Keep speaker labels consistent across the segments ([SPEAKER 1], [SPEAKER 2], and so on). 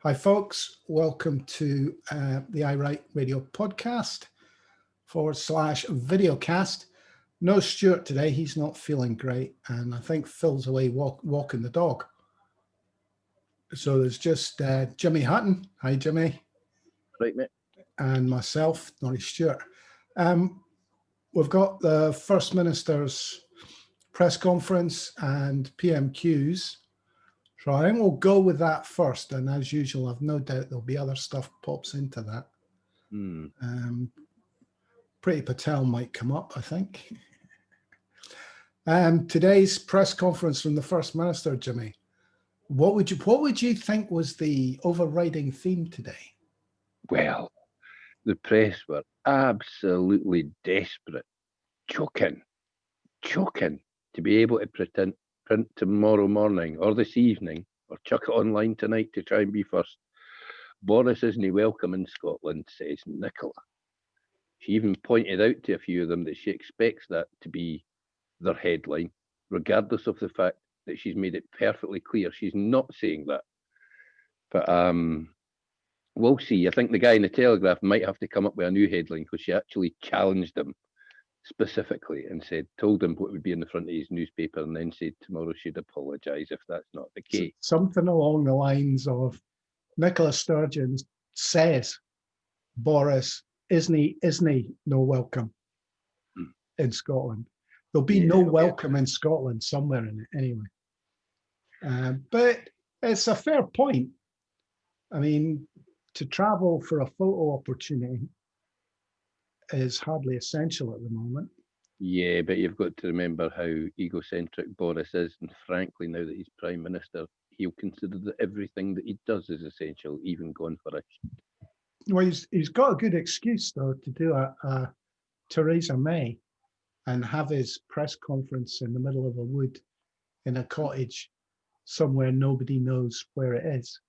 [SPEAKER 1] Hi folks, welcome to the I Write Radio podcast / videocast. No Stuart today, he's not feeling great, and I think Phil's away walking the dog. So there's just Jimmy Hutton. Hi Jimmy.
[SPEAKER 2] Right, mate.
[SPEAKER 1] And myself, Norrie Stuart. We've got the First Minister's press conference and PMQs. So I think we'll go with that first, and as usual, I've no doubt there'll be other stuff pops into that. Priti Patel might come up, I think. Today's press conference from the First Minister, Jimmy. What would you think was the overriding theme today?
[SPEAKER 2] Well, the press were absolutely desperate, choking to be able to print tomorrow morning or this evening or chuck it online tonight to try and be first. Boris isn't welcome in Scotland, says Nicola. She even pointed out to a few of them that she expects that to be their headline, regardless of the fact that she's made it perfectly clear she's not saying that. But we'll see. I think the guy in the Telegraph might have to come up with a new headline, because she actually challenged him specifically and told him what would be in the front of his newspaper, and then said tomorrow she'd apologise if that's not the case.
[SPEAKER 1] Something along the lines of Nicola Sturgeon says Boris isn't no welcome in Scotland. There'll be no welcome in Scotland somewhere in it anyway. But it's a fair point. I mean, to travel for a photo opportunity is hardly essential at the moment.
[SPEAKER 2] Yeah, but you've got to remember how egocentric Boris is, and frankly, now that he's Prime Minister, he'll consider that everything that he does is essential, even going for a...
[SPEAKER 1] Well, he's got a good excuse, though, to do a Theresa May and have his press conference in the middle of a wood in a cottage somewhere nobody knows where it is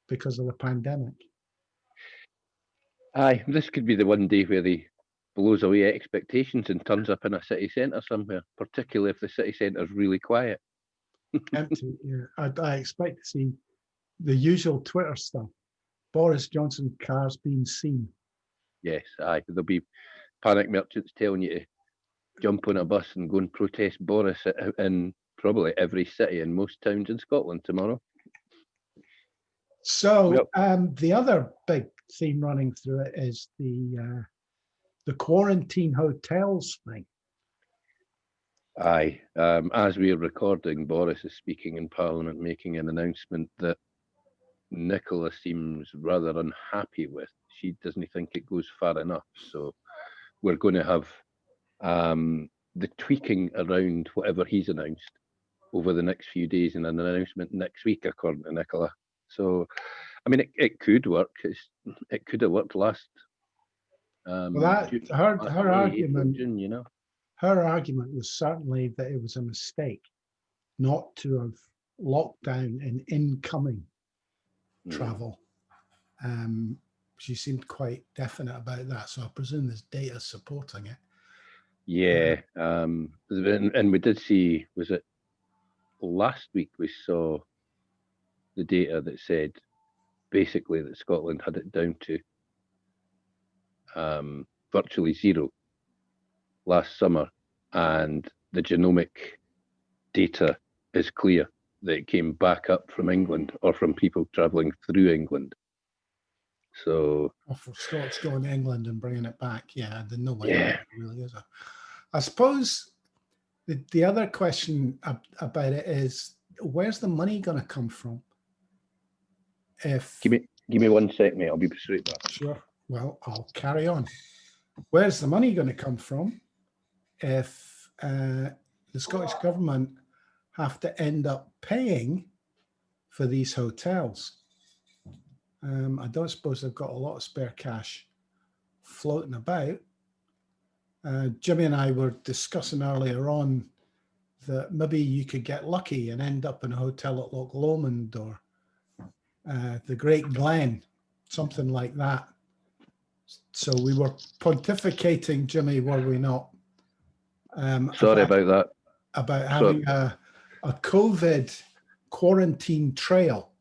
[SPEAKER 1] because of the pandemic.
[SPEAKER 2] Aye, this could be the one day where he blows away expectations and turns up in a city centre somewhere, particularly if the city centre is really quiet.
[SPEAKER 1] Empty, yeah. I expect to see the usual Twitter stuff. Boris Johnson cars being seen.
[SPEAKER 2] Yes, aye. There'll be panic merchants telling you to jump on a bus and go and protest Boris in probably every city and most towns in Scotland tomorrow.
[SPEAKER 1] So the other big theme running through it is the quarantine hotels thing.
[SPEAKER 2] Aye. As we are recording, Boris is speaking in Parliament, making an announcement that Nicola seems rather unhappy with. She doesn't think it goes far enough. So we're going to have the tweaking around whatever he's announced over the next few days, and an announcement next week, according to Nicola. So, I mean, it could work. It could have worked last.
[SPEAKER 1] Well, her argument,
[SPEAKER 2] June, you know,
[SPEAKER 1] her argument was certainly that it was a mistake not to have locked down in incoming travel. She seemed quite definite about that, so I presume there's data supporting it.
[SPEAKER 2] Yeah, and we did see, was it last week we saw the data that said basically that Scotland had it down to virtually zero last summer, and the genomic data is clear that it came back up from England or from people travelling through England. So,
[SPEAKER 1] for Scots going to England and bringing it back, yeah, there's no way
[SPEAKER 2] yeah.
[SPEAKER 1] Really is. I suppose the other question about it is, where's the money going to come from?
[SPEAKER 2] Give me 1 sec, mate. I'll be straight back.
[SPEAKER 1] Sure. Well, I'll carry on. Where's the money going to come from if the Scottish government have to end up paying for these hotels? I don't suppose they've got a lot of spare cash floating about. Jimmy and I were discussing earlier on that maybe you could get lucky and end up in a hotel at Loch Lomond or the Great Glen, something like that. So we were pontificating, Jimmy, were we not?
[SPEAKER 2] Sorry about that.
[SPEAKER 1] About having a COVID quarantine trail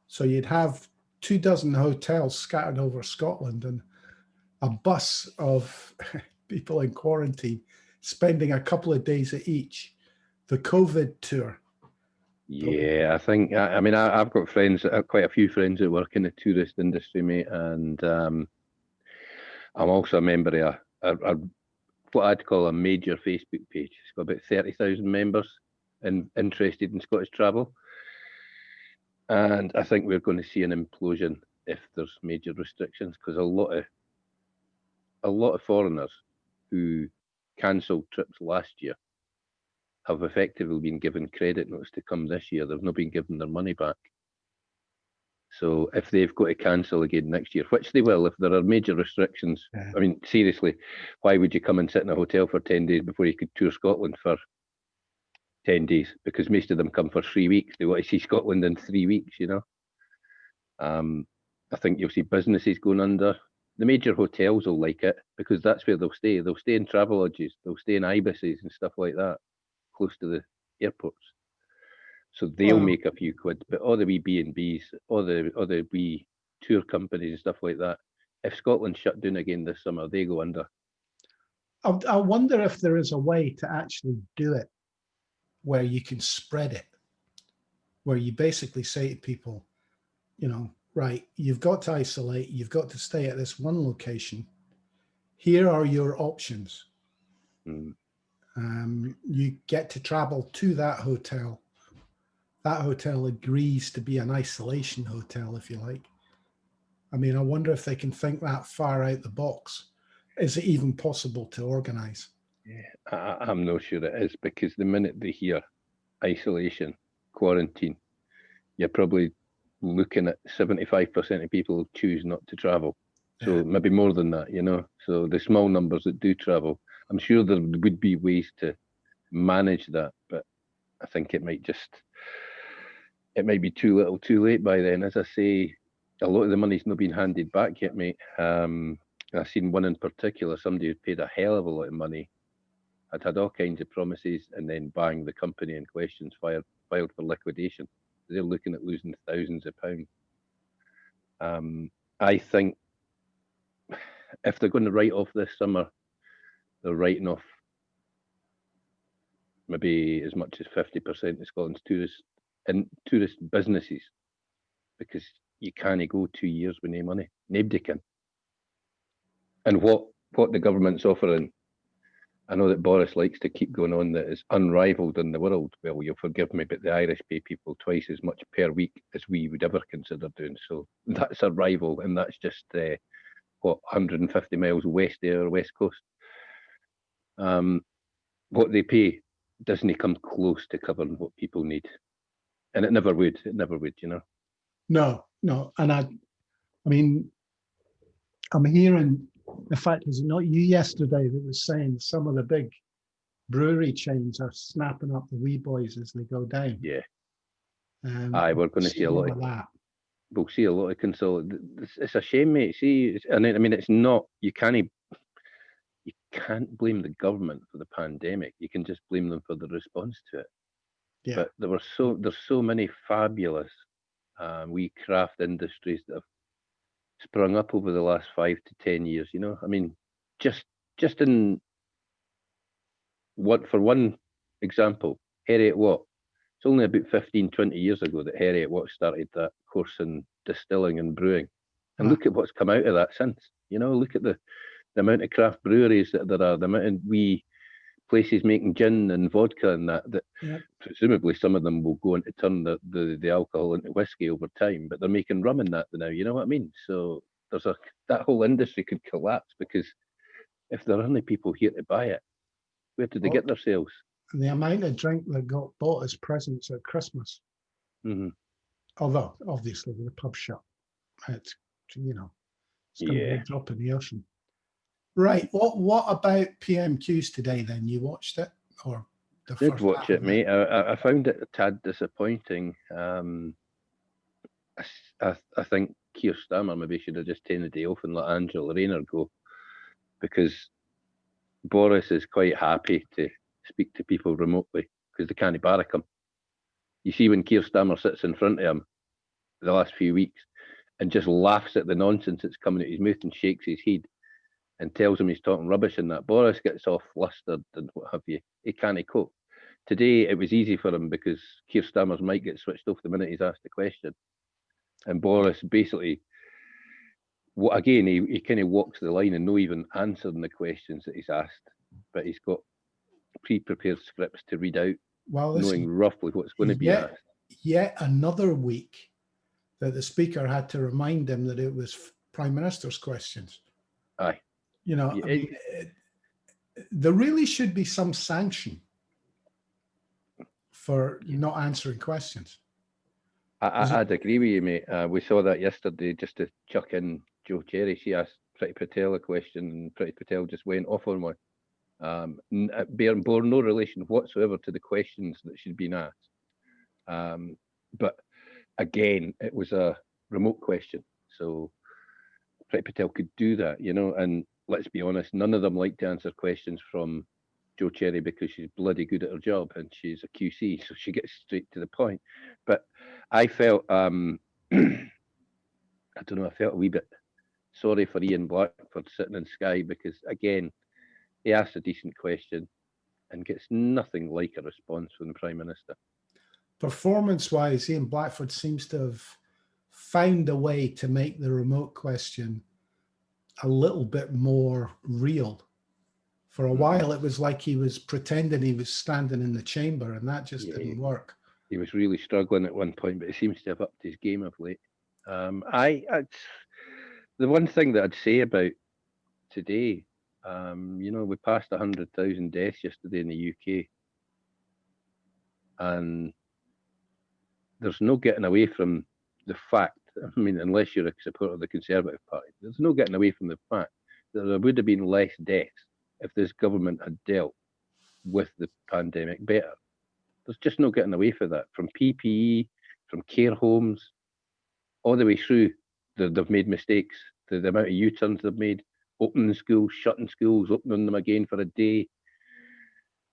[SPEAKER 1] So you'd have 24 hotels scattered over Scotland and a bus of people in quarantine spending a couple of days at each. The COVID tour.
[SPEAKER 2] Yeah, I think, I mean, I've got friends, quite a few friends that work in the tourist industry, mate, and I'm also a member of what I'd call a major Facebook page. It's got about 30,000 members interested in Scottish travel. And I think we're going to see an implosion if there's major restrictions, because a lot of foreigners who cancelled trips last year have effectively been given credit notes to come this year. They've not been given their money back. So if they've got to cancel again next year, which they will if there are major restrictions,
[SPEAKER 1] Yeah.
[SPEAKER 2] I mean, seriously, why would you come and sit in a hotel for 10 days before you could tour Scotland for 10 days? Because most of them come for 3 weeks. They want to see Scotland in 3 weeks, you know. I think you'll see businesses going under. The major hotels will like it because that's where they'll stay. They'll stay in travel lodges. They'll stay in ibises and stuff like that, close to the airports. So they'll make a few quid. But all the wee B&Bs, all the wee tour companies and stuff like that, if Scotland shut down again this summer, they go under.
[SPEAKER 1] I wonder if there is a way to actually do it where you can spread it, where you basically say to people, you know, right, you've got to isolate, you've got to stay at this one location. Here are your options. You get to travel to that hotel. That hotel agrees to be an isolation hotel, if you like. I mean, I wonder if they can think that far out the box. Is it even possible to organise?
[SPEAKER 2] Yeah, I'm not sure it is, because the minute they hear isolation, quarantine, you're probably looking at 75% of people who choose not to travel. So maybe more than that, you know. So the small numbers that do travel, I'm sure there would be ways to manage that, but I think it might be too little too late by then. As I say, a lot of the money's not been handed back yet, mate. I've seen one in particular, somebody who'd paid a hell of a lot of money, had all kinds of promises, and then bang, the company in question's filed for liquidation. They're looking at losing thousands of pounds. I think if they're going to write off this summer, they're writing off maybe as much as 50% of Scotland's tourist businesses, because you can't go 2 years with no money. Nobody can. And what the government's offering, I know that Boris likes to keep going on that is unrivaled in the world. Well, you'll forgive me, but the Irish pay people twice as much per week as we would ever consider doing. So that's a rival, and that's just 150 miles west of our west coast. What they pay doesn't come close to covering what people need, and it never would. It never would, you know.
[SPEAKER 1] No, and I mean, I'm hearing. In fact, was it not you yesterday that was saying some of the big brewery chains are snapping up the wee boys as they go down?
[SPEAKER 2] Yeah. We're going to see a lot of
[SPEAKER 1] that.
[SPEAKER 2] We'll see a lot of consolidation. It's a shame, mate. See, and I mean, it's not. You can't blame the government for the pandemic. You can just blame them for the response to it.
[SPEAKER 1] Yeah.
[SPEAKER 2] But there's so many fabulous wee craft industries that have sprung up over the last 5 to 10 years. You know, I mean, just in for one example, Harriet Watt. It's only about 15, 20 years ago that Harriet Watt started that course in distilling and brewing. And look at what's come out of that since. You know, look at the amount of craft breweries that there are, the amount of wee places making gin and vodka and that presumably some of them will go on to turn the alcohol into whiskey over time, but they're making rum in that now, you know what I mean? So that whole industry could collapse, because if there aren't people here to buy it, where did they get their sales?
[SPEAKER 1] And the amount of drink that got bought as presents at Christmas.
[SPEAKER 2] Mm-hmm.
[SPEAKER 1] Although, obviously, with the pub shut, it's going to be a drop in the ocean. Right. What about PMQs today then? You watched it? Or the
[SPEAKER 2] Did
[SPEAKER 1] first
[SPEAKER 2] watch it, mate. I found it a tad disappointing. I think Keir Starmer maybe should have just taken the day off and let Angela Rayner go, because Boris is quite happy to speak to people remotely because they can't barrack him. You see, when Keir Starmer sits in front of him, the last few weeks, and just laughs at the nonsense that's coming out his mouth and shakes his head and tells him he's talking rubbish and that. Boris gets off flustered and what have you. He can't cope. Today, it was easy for him because Keir Starmer's mic gets switched off the minute he's asked the question. And Boris basically, again, he kind of walks the line and not even answering the questions that he's asked, but he's got pre-prepared scripts to read out, knowing roughly what's going to be asked.
[SPEAKER 1] Yet another week that the Speaker had to remind him that it was Prime Minister's questions.
[SPEAKER 2] Aye.
[SPEAKER 1] You know, there really should be some sanction for not answering questions.
[SPEAKER 2] I'd agree with you, mate. We saw that yesterday, just to chuck in Joe Cherry. She asked Priti Patel a question, and Priti Patel just went off on one. Bore no relation whatsoever to the questions that she'd been asked. But again, it was a remote question. So Priti Patel could do that, you know, and let's be honest, none of them like to answer questions from Joe Cherry because she's bloody good at her job and she's a QC, so she gets straight to the point. But I felt, I don't know, I felt a wee bit sorry for Ian Blackford sitting in Sky because, again, he asks a decent question and gets nothing like a response from the Prime Minister.
[SPEAKER 1] Performance-wise, Ian Blackford seems to have found a way to make the remote question a little bit more real. For a while, it was like he was pretending he was standing in the chamber, and that just didn't work.
[SPEAKER 2] He was really struggling at one point, but he seems to have upped his game of late. The one thing that I'd say about today, you know, we passed 100,000 deaths yesterday in the UK, and there's no getting away from the fact, I mean, unless you're a supporter of the Conservative Party, there's no getting away from the fact that there would have been less deaths if this government had dealt with the pandemic better. There's just no getting away from that. From PPE, from care homes, all the way through, they've made mistakes. The amount of U-turns they've made, opening schools, shutting schools, opening them again for a day.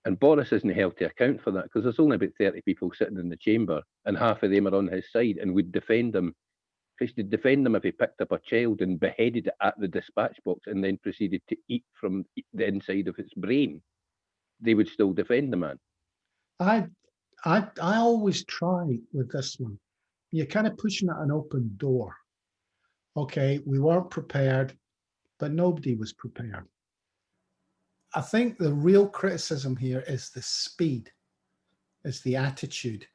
[SPEAKER 2] And Boris isn't held to account for that because there's only about 30 people sitting in the chamber and half of them are on his side and would defend him. He'd defend them if he picked up a child and beheaded it at the dispatch box and then proceeded to eat from the inside of its brain. They would still defend the man.
[SPEAKER 1] I always try with this one. You're kind of pushing at an open door. Okay, we weren't prepared, but nobody was prepared. I think the real criticism here is the speed, is the attitude.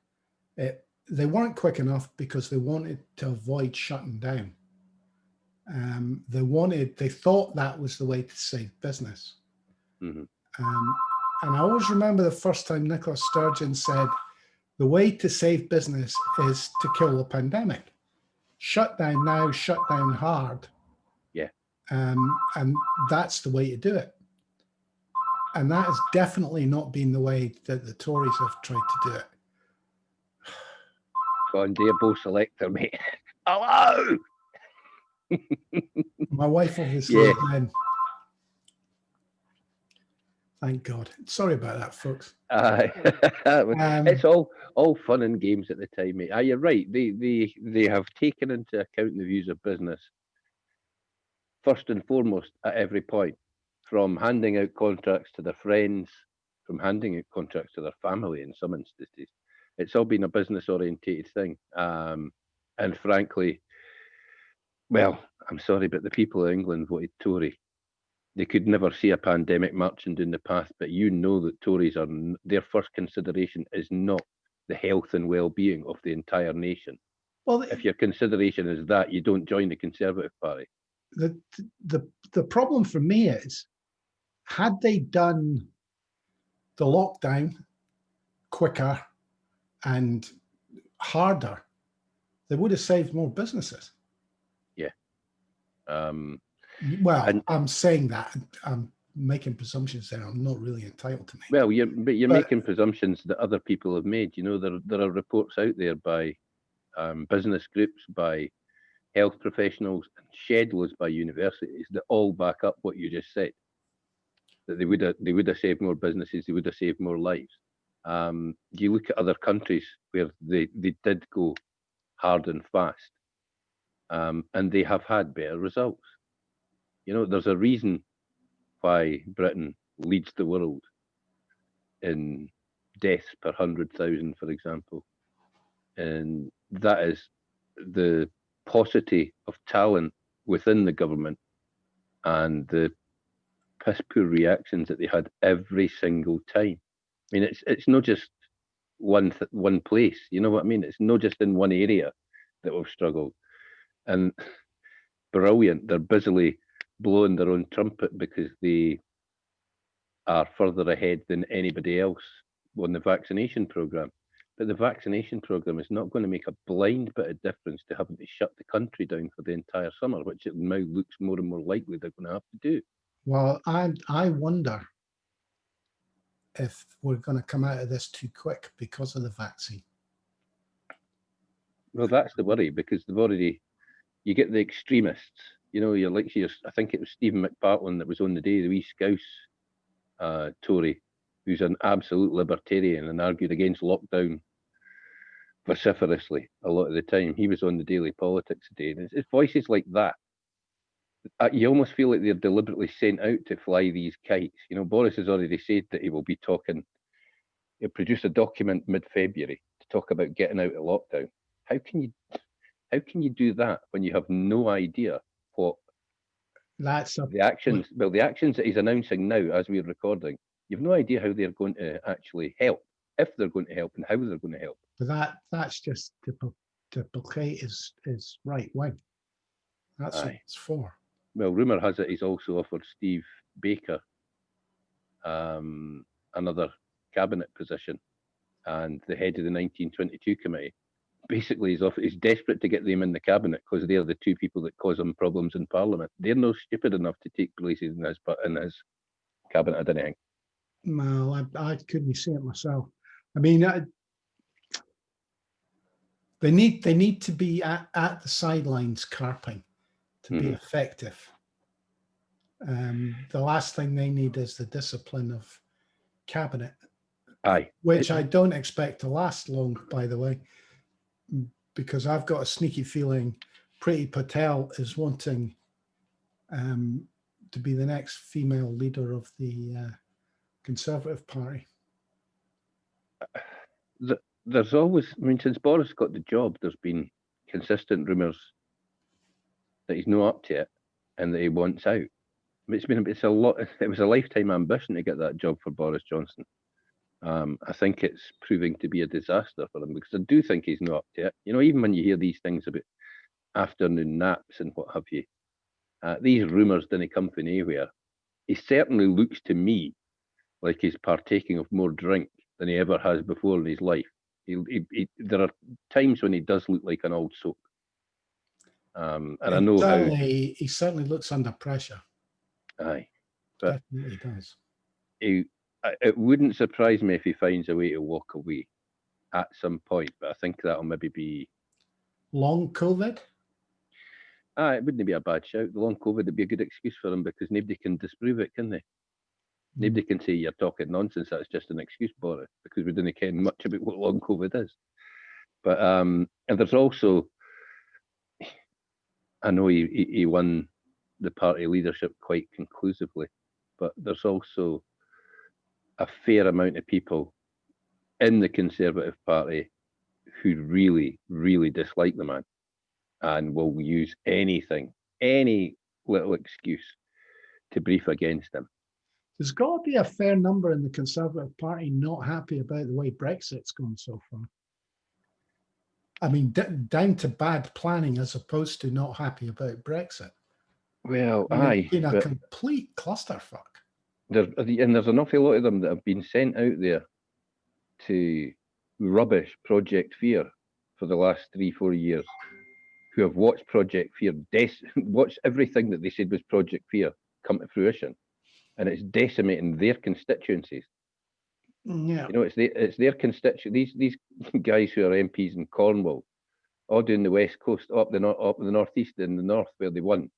[SPEAKER 1] They weren't quick enough because they wanted to avoid shutting down. They thought that was the way to save business. Mm-hmm. And I always remember the first time Nicola Sturgeon said, the way to save business is to kill the pandemic. Shut down now, shut down hard.
[SPEAKER 2] Yeah.
[SPEAKER 1] And that's the way to do it. And that has definitely not been the way that the Tories have tried to do it.
[SPEAKER 2] Go on, dear Bo Selector, mate. Hello!
[SPEAKER 1] My wife obviously again. Thank God. Sorry about that, folks.
[SPEAKER 2] It's all fun and games at the time, mate. You're right. They have taken into account the views of business first and foremost at every point, from handing out contracts to their friends, from handing out contracts to their family in some instances. It's all been a business-orientated thing. And frankly, well, I'm sorry, but the people of England voted Tory. They could never see a pandemic marching down the path, but you know that Tories are, their first consideration is not the health and well-being of the entire nation. Well, if your consideration is that, you don't join the Conservative Party.
[SPEAKER 1] The problem for me is, had they done the lockdown quicker and harder, they would have saved more businesses.
[SPEAKER 2] Yeah.
[SPEAKER 1] Well, I'm saying that. I'm making presumptions there. I'm not really entitled to make.
[SPEAKER 2] Well, you're making presumptions that other people have made. You know, there are reports out there by business groups, by health professionals, and shed loads by universities that all back up what you just said. That they would have saved more businesses, they would have saved more lives. You look at other countries where they did go hard and fast. And they have had better results. You know, there's a reason why Britain leads the world in deaths per 100,000, for example. And that is the paucity of talent within the government and the piss poor reactions that they had every single time. I mean, it's not just one place. You know what I mean? It's not just in one area that we've struggled. And brilliant, they're busily blowing their own trumpet because they are further ahead than anybody else on the vaccination program. But the vaccination program is not going to make a blind bit of difference to having to shut the country down for the entire summer, which it now looks more and more likely they're going to have to do.
[SPEAKER 1] Well, I wonder if we're going to come out of this too quick because of the vaccine.
[SPEAKER 2] Well, that's the worry, because they've already, you get the extremists, you know, I think it was Stephen McPartlin that was on the day, the wee Scouse Tory, who's an absolute libertarian and argued against lockdown vociferously a lot of the time. He was on the Daily Politics today, and it's voices like that. You almost feel like they're deliberately sent out to fly these kites. You know, Boris has already said that he will be talking, he'll produce a document mid-February to talk about getting out of lockdown. How can you do that when you have no idea what the actions that he's announcing now as we're recording? You've no idea how they're going to actually help, if they're going to help, and how they're going to help.
[SPEAKER 1] But that's just to placate his right wing. That's what it's for.
[SPEAKER 2] Well, rumour has it he's also offered Steve Baker another cabinet position, and the head of the 1922 committee. Basically, he's desperate to get them in the cabinet because they're the two people that cause him problems in Parliament. They're no stupid enough to take places in his cabinet, I don't think.
[SPEAKER 1] Well, I couldn't see it myself. I mean, they need to be at the sidelines carping to be effective. The last thing they need is the discipline of cabinet.
[SPEAKER 2] Aye.
[SPEAKER 1] Which I don't expect to last long, by the way, because I've got a sneaky feeling Priti Patel is wanting to be the next female leader of the Conservative Party.
[SPEAKER 2] There's always, I mean, since Boris got the job, there's been consistent rumours that he's not up to it and that he wants out. It's a lot. It was a lifetime ambition to get that job for Boris Johnson. I think it's proving to be a disaster for him, because I do think he's not up to it. You know, even when you hear these things about afternoon naps and what have you, these rumours didn't come from anywhere. He certainly looks to me like he's partaking of more drink than he ever has before in his life. There are times when he does look like an old soak. And I know
[SPEAKER 1] he certainly looks under pressure.
[SPEAKER 2] Aye, but
[SPEAKER 1] definitely does.
[SPEAKER 2] It wouldn't surprise me if he finds a way to walk away at some point, but I think that'll maybe be
[SPEAKER 1] long COVID.
[SPEAKER 2] It wouldn't be a bad shout. The long COVID would be a good excuse for him, because nobody can disprove it, can they? Nobody can say you're talking nonsense. That's just an excuse, Boris, because we didn't care much about what long COVID is. But and there's also, I know he won the party leadership quite conclusively, but there's also a fair amount of people in the Conservative Party who really, really dislike the man and will use anything, any little excuse to brief against him.
[SPEAKER 1] There's got to be a fair number in the Conservative Party not happy about the way Brexit's gone so far. I mean, down to bad planning as opposed to not happy about Brexit.
[SPEAKER 2] Well,
[SPEAKER 1] it's been a complete clusterfuck.
[SPEAKER 2] There's an awful lot of them that have been sent out there to rubbish Project Fear for the last 3-4 years, who have watched Project Fear, watched everything that they said was Project Fear come to fruition, and it's decimating their constituencies.
[SPEAKER 1] Yeah,
[SPEAKER 2] you know, it's their constituencies. These guys who are MPs in Cornwall, all doing the West Coast, up the northeast and the north where they won.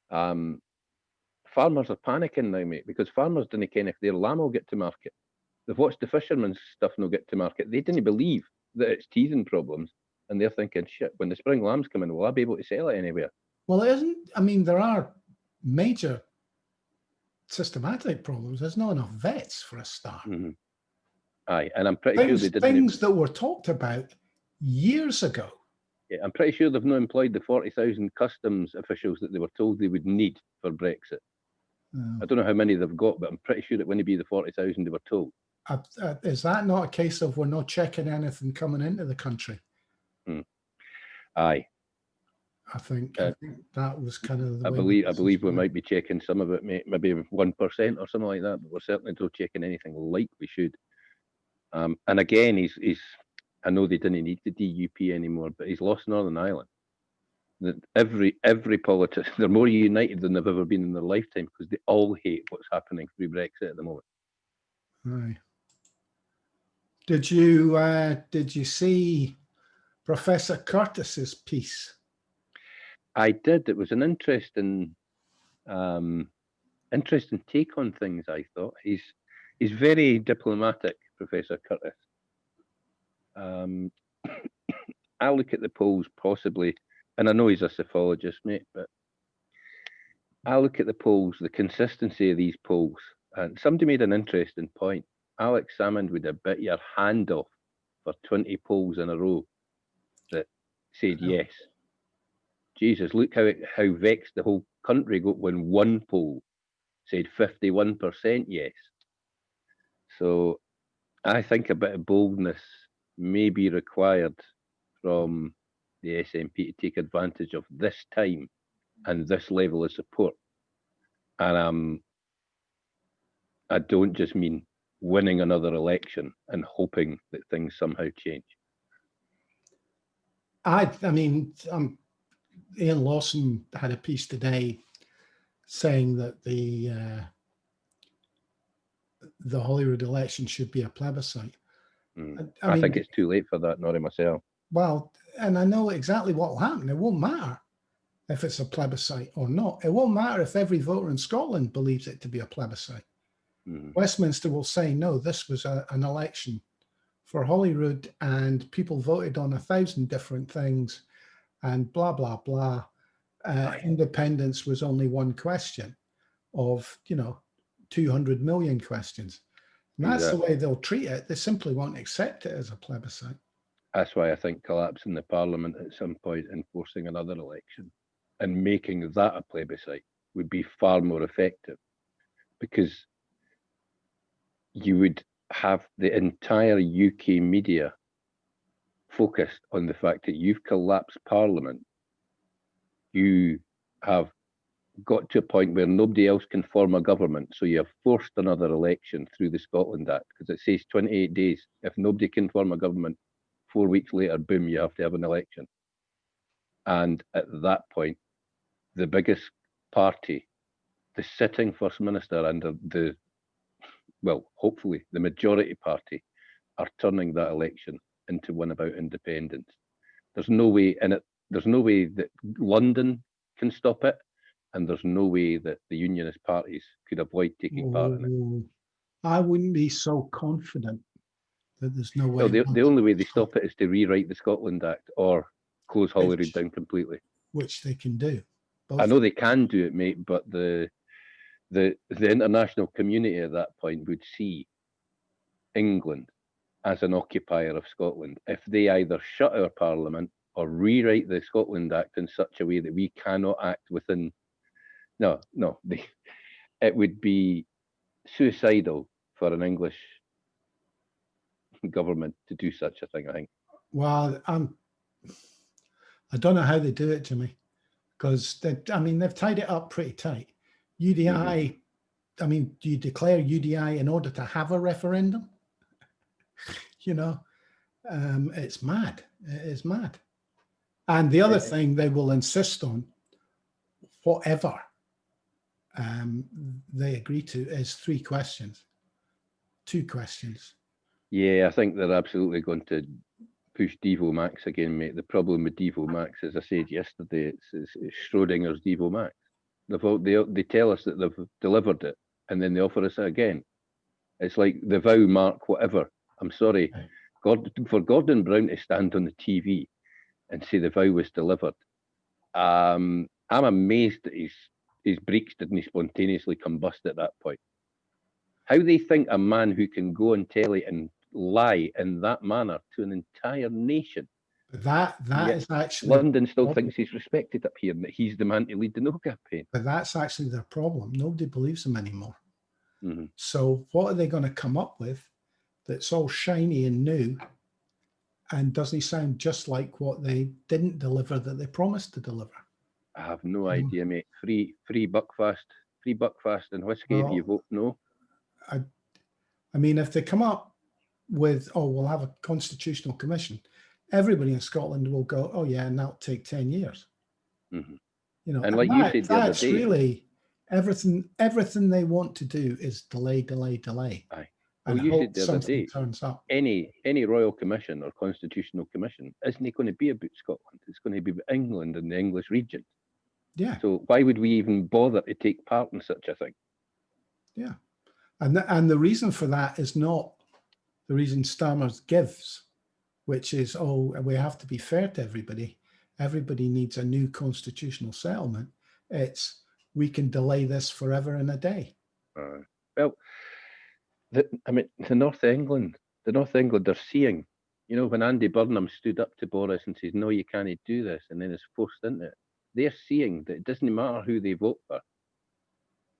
[SPEAKER 2] Farmers are panicking now, mate, because farmers didn't care if their lamb will get to market. They've watched the fishermen's stuff not get to market. They didn't believe that it's teething problems. And they're thinking, shit, when the spring lambs come in, will I be able to sell it anywhere?
[SPEAKER 1] Well, it isn't. I mean, there are major systematic problems. There's not enough vets for a start.
[SPEAKER 2] Mm-hmm. Aye, and I'm pretty sure they didn't.
[SPEAKER 1] Things that were talked about years ago.
[SPEAKER 2] Yeah, I'm pretty sure they've not employed the 40,000 customs officials that they were told they would need for Brexit. I don't know how many they've got, but I'm pretty sure it wouldn't be the 40,000 they were told.
[SPEAKER 1] Is that not a case of we're not checking anything coming into the country?
[SPEAKER 2] Aye.
[SPEAKER 1] I think that was kind of the
[SPEAKER 2] I believe we might be checking some of it, maybe 1% or something like that, but we're certainly not checking anything like we should. And again, he's I know they didn't need the DUP anymore, but he's lost Northern Ireland. Every politician, they're more united than they've ever been in their lifetime because they all hate what's happening through Brexit at the moment.
[SPEAKER 1] Aye. Did you see Professor Curtice's piece?
[SPEAKER 2] I did. It was an interesting take on things. I thought he's very diplomatic, Professor Curtice. I look at the polls possibly, and I know he's a psephologist, mate, but I look at the polls, the consistency of these polls, and somebody made an interesting point. Alex Salmond would have bit your hand off for 20 polls in a row that said yes. Jesus, look how vexed the whole country got when one poll said 51% yes. So I think a bit of boldness may be required from the SNP to take advantage of this time and this level of support. And I don't just mean winning another election and hoping that things somehow change.
[SPEAKER 1] I mean, Ian Lawson had a piece today saying that the Holyrood election should be a plebiscite.
[SPEAKER 2] I mean, think it's too late for that, not myself.
[SPEAKER 1] Well, and I know exactly what will happen. It won't matter if it's a plebiscite or not. It won't matter if every voter in Scotland believes it to be a plebiscite. Westminster will say, no, this was an election for Holyrood and people voted on 1,000 different things and blah, blah, blah. Independence was only one question of, 200 million questions. And that's the way they'll treat it. They simply won't accept it as a plebiscite.
[SPEAKER 2] That's why I think collapsing the parliament at some point and forcing another election and making that a plebiscite would be far more effective, because you would have the entire UK media focused on the fact that you've collapsed Parliament. You have got to a point where nobody else can form a government, so you have forced another election through the Scotland Act, because it says 28 days. If nobody can form a government, 4 weeks later, boom, you have to have an election. And at that point, the biggest party, the sitting First Minister and hopefully the majority party, are turning that election into one about independence. There's no way that London can stop it, and there's no way that the unionist parties could avoid taking part in it.
[SPEAKER 1] I wouldn't be so confident that there's no way.
[SPEAKER 2] No, the only way they stop it is to rewrite the Scotland Act or close Holyrood down completely.
[SPEAKER 1] Which they can do.
[SPEAKER 2] I know they can do it, mate, but the international community at that point would see England as an occupier of Scotland if they either shut our parliament or rewrite the Scotland Act in such a way that we cannot act within. It would be suicidal for an English government to do such a thing, I think.
[SPEAKER 1] Well, I don't know how they do it, Jimmy, because they've tied it up pretty tight. UDI, do you declare UDI in order to have a referendum? It's mad. It is mad. And the other thing they will insist on, whatever they agree to, is 3 questions. 2 questions.
[SPEAKER 2] Yeah, I think they're absolutely going to push Devo Max again, mate. The problem with Devo Max, as I said yesterday, it's Schrodinger's Devo Max. They tell us that they've delivered it, and then they offer us it again. It's like the vow mark, whatever. I'm sorry, for Gordon Brown to stand on the TV and say the vow was delivered. I'm amazed that his brakes didn't spontaneously combust at that point. How they think a man who can go on telly and lie in that manner to an entire nation.
[SPEAKER 1] But that is actually
[SPEAKER 2] London still thinks he's respected up here and that he's the man to lead the no campaign.
[SPEAKER 1] But that's actually their problem. Nobody believes him anymore.
[SPEAKER 2] Mm-hmm.
[SPEAKER 1] So what are they going to come up with that's all shiny and new and doesn't sound just like what they didn't deliver that they promised to deliver?
[SPEAKER 2] I have no idea, mate. Free Buckfast and whiskey if you vote no.
[SPEAKER 1] I mean, if they come up with, oh, we'll have a constitutional commission, everybody in Scotland will go, oh yeah, and that'll take 10 years.
[SPEAKER 2] Mm-hmm.
[SPEAKER 1] You know,
[SPEAKER 2] and like you said the other
[SPEAKER 1] that's
[SPEAKER 2] day,
[SPEAKER 1] really everything they want to do is delay.
[SPEAKER 2] Aye.
[SPEAKER 1] And
[SPEAKER 2] you
[SPEAKER 1] hope
[SPEAKER 2] said the other
[SPEAKER 1] something
[SPEAKER 2] day,
[SPEAKER 1] turns up.
[SPEAKER 2] Any royal commission or constitutional commission isn't going to be about Scotland. It's going to be about England and the English region.
[SPEAKER 1] Yeah.
[SPEAKER 2] So why would we even bother to take part in such a thing?
[SPEAKER 1] Yeah. And the reason for that is not the reason Starmer gives, which is, oh, we have to be fair to everybody. Everybody needs a new constitutional settlement. It's, we can delay this forever and a day.
[SPEAKER 2] Well, the North England are seeing, when Andy Burnham stood up to Boris and says, no, you can't do this, and then is forced into it, they're seeing that it doesn't matter who they vote for.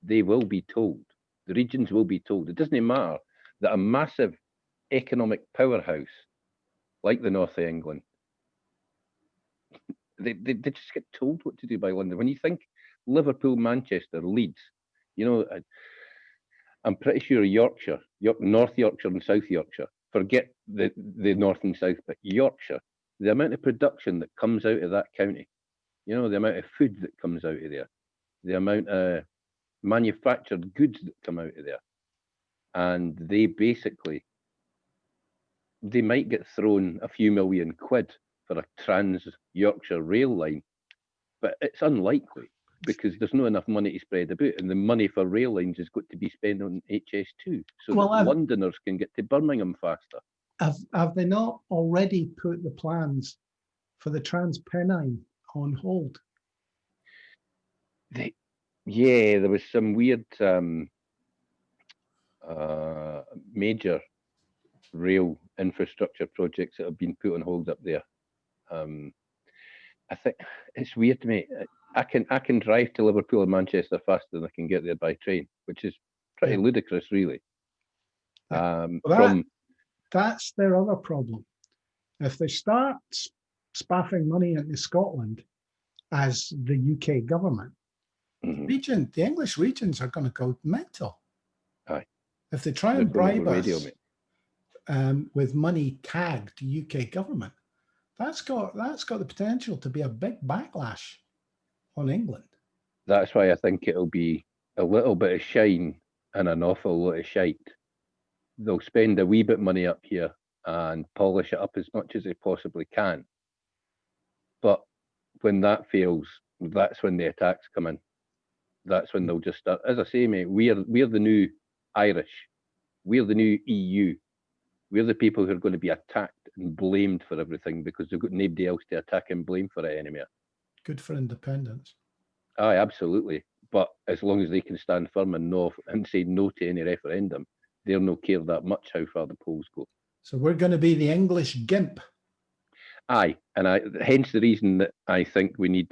[SPEAKER 2] They will be told. The regions will be told. It doesn't matter that a massive economic powerhouse like the North of England, they just get told what to do by London. When you think Liverpool, Manchester, Leeds, I'm pretty sure Yorkshire, North Yorkshire and South Yorkshire, forget the North and South, but Yorkshire, the amount of production that comes out of that county, the amount of food that comes out of there, the amount of manufactured goods that come out of there. And they might get thrown a few million quid for a trans Yorkshire rail line, but it's unlikely because there's not enough money to spread about, and the money for rail lines has got to be spent on HS2 so that Londoners can get to Birmingham faster.
[SPEAKER 1] Have they not already put the plans for the Transpennine on hold?
[SPEAKER 2] There was some weird major rail infrastructure projects that have been put on hold up there. I think it's weird to me. I can drive to Liverpool and Manchester faster than I can get there by train, which is pretty ludicrous, really.
[SPEAKER 1] Yeah. That's their other problem. If they start spaffing money into Scotland as the UK government, the English regions are going to go mental.
[SPEAKER 2] Aye.
[SPEAKER 1] If they try and bribe us with money tagged UK government, that's got the potential to be a big backlash on England.
[SPEAKER 2] That's why I think it'll be a little bit of shine and an awful lot of shite. They'll spend a wee bit of money up here and polish it up as much as they possibly can. But when that fails, that's when the attacks come in. That's when they'll just start. As I say, mate, we're the new Irish. We're the new EU. We're the people who are going to be attacked and blamed for everything because they've got nobody else to attack and blame for it anymore.
[SPEAKER 1] Good for independence.
[SPEAKER 2] Aye, absolutely. But as long as they can stand firm and say no to any referendum, they'll not care that much how far the polls go. So
[SPEAKER 1] we're going to be the English gimp.
[SPEAKER 2] Aye, and hence the reason that I think we need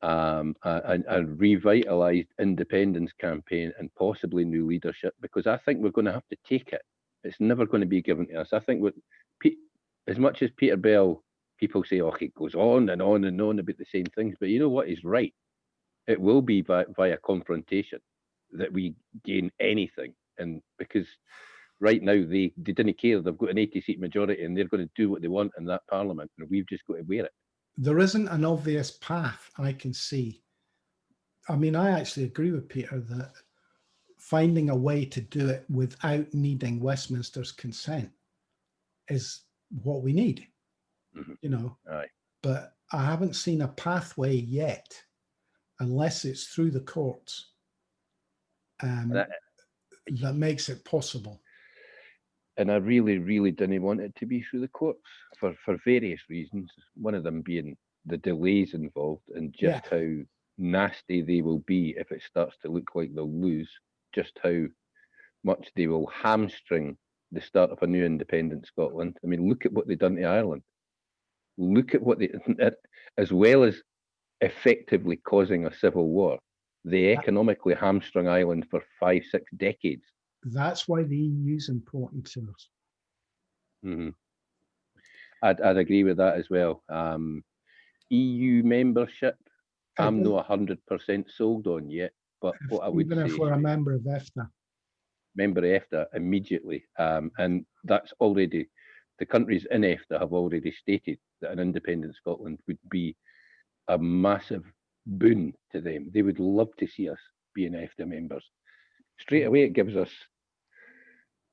[SPEAKER 2] a revitalised independence campaign and possibly new leadership, because I think we're going to have to take it. It's never going to be given to us. I think as much as Peter Bell, people say, oh, he goes on and on and on about the same things, but you know what? He's right. It will be via confrontation that we gain anything. And because right now they didn't care. They've got an 80-seat majority and they're going to do what they want in that parliament, and we've just got to wear it.
[SPEAKER 1] There isn't an obvious path I can see. I mean, I actually agree with Peter that finding a way to do it without needing Westminster's consent is what we need,
[SPEAKER 2] Aye.
[SPEAKER 1] But I haven't seen a pathway yet, unless it's through the courts, that makes it possible.
[SPEAKER 2] And I really, really didn't want it to be through the courts for various reasons. One of them being the delays involved and just how nasty they will be if it starts to look like they'll lose, just how much they will hamstring the start of a new independent Scotland. I mean, look at what they've done to Ireland. Look at what they, as well as effectively causing a civil war, they economically hamstrung Ireland for 5-6 decades.
[SPEAKER 1] That's why the EU is important to us.
[SPEAKER 2] Mm-hmm. I'd agree with that as well. EU membership, I'm not 100% sold on yet, but what I would say,
[SPEAKER 1] even if we're a member of EFTA.
[SPEAKER 2] Member of EFTA immediately, and that's already, the countries in EFTA have already stated that an independent Scotland would be a massive boon to them. They would love to see us being EFTA members. Straight away, it gives us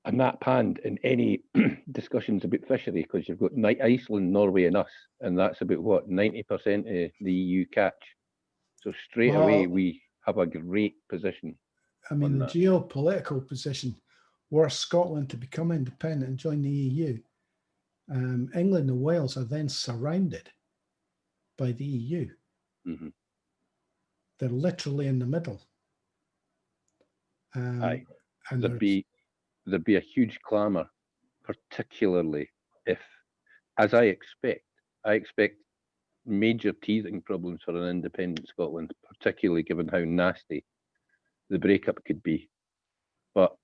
[SPEAKER 2] a nap hand in any discussions about fishery, because you've got Iceland, Norway, and us, and that's about what 90% of the EU catch. So straight away, we have a great position.
[SPEAKER 1] I mean, the geopolitical position, were Scotland to become independent and join the EU, England and Wales are then surrounded by the EU.
[SPEAKER 2] Mm-hmm.
[SPEAKER 1] They're literally in the middle.
[SPEAKER 2] Aye, and there'd be a huge clamour, particularly if, as I expect major teething problems for an independent Scotland, particularly given how nasty the breakup could be. But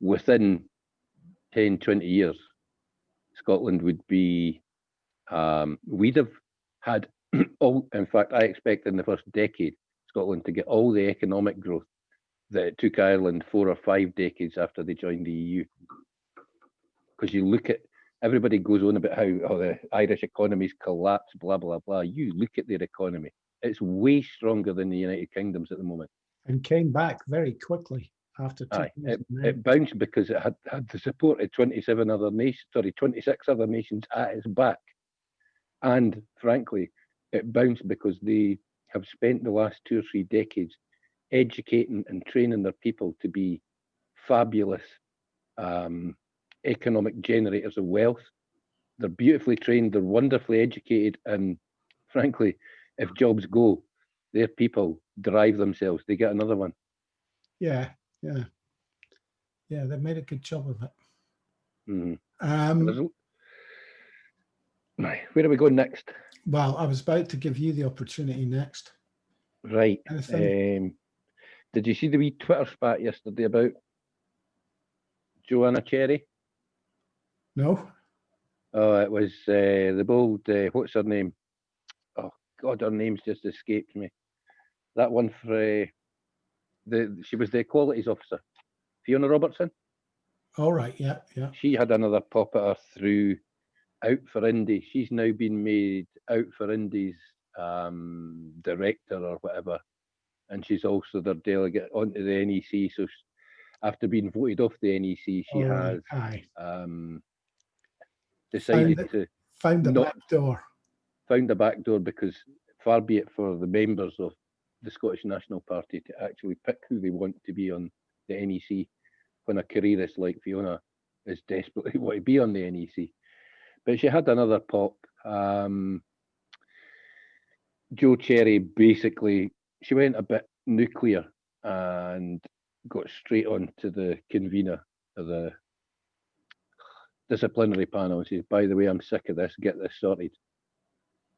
[SPEAKER 2] within 10, 20 years, Scotland would be, we'd have had all, in fact, I expect in the first decade, Scotland to get all the economic growth that it took Ireland 4 or 5 decades after they joined the EU. Because you look at, everybody goes on about how the Irish economy's collapsed, blah, blah, blah. You look at their economy. It's way stronger than the United Kingdom's at the moment.
[SPEAKER 1] And came back very quickly after 2009.
[SPEAKER 2] It bounced because it had the support of 26 other nations at its back. And frankly, it bounced because they have spent the last 2 or 3 decades educating and training their people to be fabulous economic generators of wealth. They're beautifully trained, they're wonderfully educated, and frankly, if jobs go, their people drive themselves. They get another one.
[SPEAKER 1] Yeah, they made a good job of it.
[SPEAKER 2] Mm-hmm. Where are we going next?
[SPEAKER 1] Well, I was about to give you the opportunity next.
[SPEAKER 2] Right. Did you see the wee Twitter spat yesterday about Joanna Cherry?
[SPEAKER 1] No.
[SPEAKER 2] Oh, it was the bold, what's her name? Oh, God, her name's just escaped me. That one for, she was the equalities officer, Fiona Robertson.
[SPEAKER 1] All right, yeah.
[SPEAKER 2] She had another pop at her through Out for Indy. She's now been made Out for Indy's director or whatever. And she's also their delegate onto the NEC. So after being voted off the NEC, she has decided to
[SPEAKER 1] found the back door.
[SPEAKER 2] Found a back door, because far be it for the members of the Scottish National Party to actually pick who they want to be on the NEC, when a careerist like Fiona is desperately want to be on the NEC. But she had another pop. Jo Cherry, basically, she went a bit nuclear and got straight on to the convener of the disciplinary panel and says, by the way, I'm sick of this, get this sorted.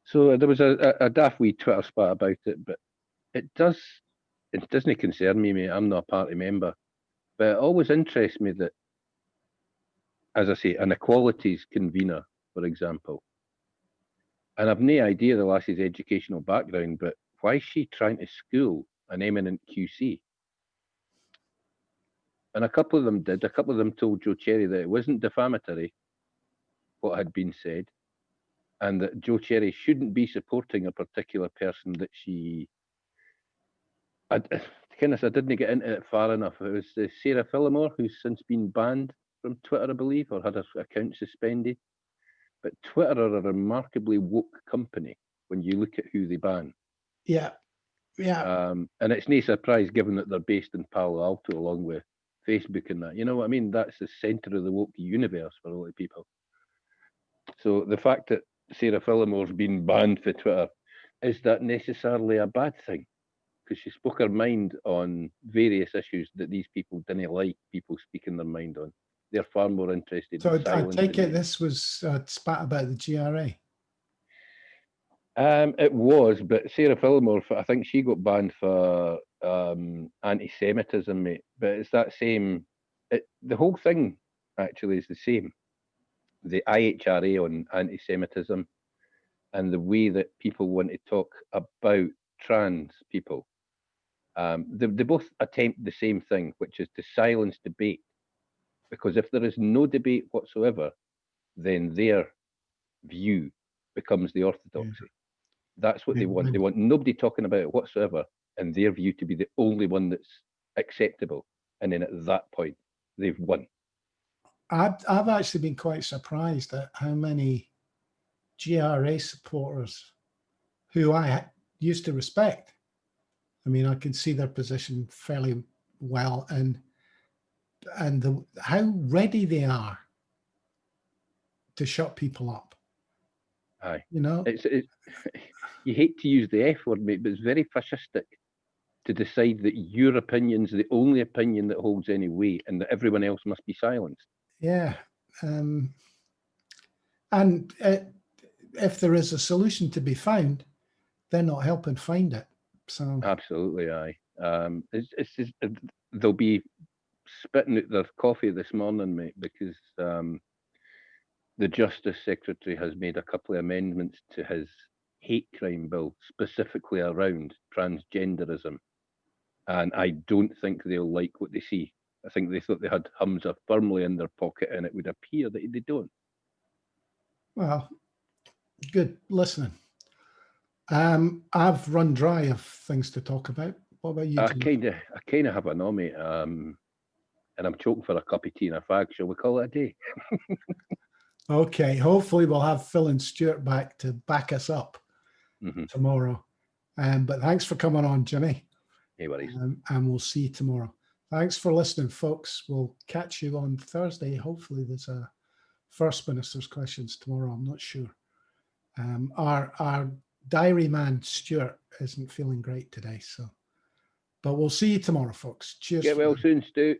[SPEAKER 2] So there was a daft wee Twitter spat about it, but it doesn't concern me, mate. I'm not a party member. But it always interests me that, as I say, an equalities convener, for example, and I've no idea the lassie's educational background, but why is she trying to school an eminent QC? And a couple of them did. A couple of them told Jo Cherry that it wasn't defamatory, what had been said, and that Jo Cherry shouldn't be supporting a particular person that she... I didn't get into it far enough. It was Sarah Phillimore, who's since been banned from Twitter, I believe, or had her account suspended. But Twitter are a remarkably woke company when you look at who they ban.
[SPEAKER 1] Yeah.
[SPEAKER 2] And it's no surprise, given that they're based in Palo Alto, along with Facebook and that. You know what I mean? That's the centre of the woke universe for a lot of people. So the fact that Sarah Fillmore's been banned for Twitter, is that necessarily a bad thing? Because she spoke her mind on various issues that these people didn't like people speaking their mind on. They're far more interested
[SPEAKER 1] So
[SPEAKER 2] in
[SPEAKER 1] I
[SPEAKER 2] silence.
[SPEAKER 1] take it this was spat about the GRA.
[SPEAKER 2] It was, but Sarah Fillmore, I think she got banned for anti-Semitism, mate. But it's that same. The whole thing actually is the same. The IHRA on anti-Semitism and the way that people want to talk about trans people. They both attempt the same thing, which is to silence debate. Because if there is no debate whatsoever, then their view becomes the orthodoxy. That's what they want. They want nobody talking about it whatsoever, and their view to be the only one that's acceptable. And then at that point, they've won.
[SPEAKER 1] I've actually been quite surprised at how many GRA supporters who I used to respect. I mean, I can see their position fairly well, and how ready they are to shut people up.
[SPEAKER 2] Aye,
[SPEAKER 1] you know,
[SPEAKER 2] it's you hate to use the F word, mate, but it's very fascistic to decide that your opinion's the only opinion that holds any weight, and that everyone else must be silenced.
[SPEAKER 1] Yeah, and if there is a solution to be found, they're not helping find it. So
[SPEAKER 2] Absolutely, aye. It's just, they'll be spitting out their coffee this morning, mate, because the Justice Secretary has made a couple of amendments to his hate crime bill, specifically around transgenderism. And I don't think they'll like what they see. I think they thought they had Humza firmly in their pocket, and it would appear that they don't.
[SPEAKER 1] well, good listening. I've run dry of things to talk about. What about you,
[SPEAKER 2] I
[SPEAKER 1] Jim?
[SPEAKER 2] kind of have a no, mate. And I'm choking for a cup of tea and a fag. Shall we call it a day?
[SPEAKER 1] Okay, hopefully we'll have Phil and Stuart back to back us up tomorrow. But thanks for coming on, Jimmy.
[SPEAKER 2] No worries.
[SPEAKER 1] And we'll see you tomorrow. Thanks for listening, folks. We'll catch you on Thursday. Hopefully there's a First Minister's questions tomorrow. I'm not sure. Our diary man, Stuart, isn't feeling great today. But we'll see you tomorrow, folks. Cheers.
[SPEAKER 2] Get well soon, Stu.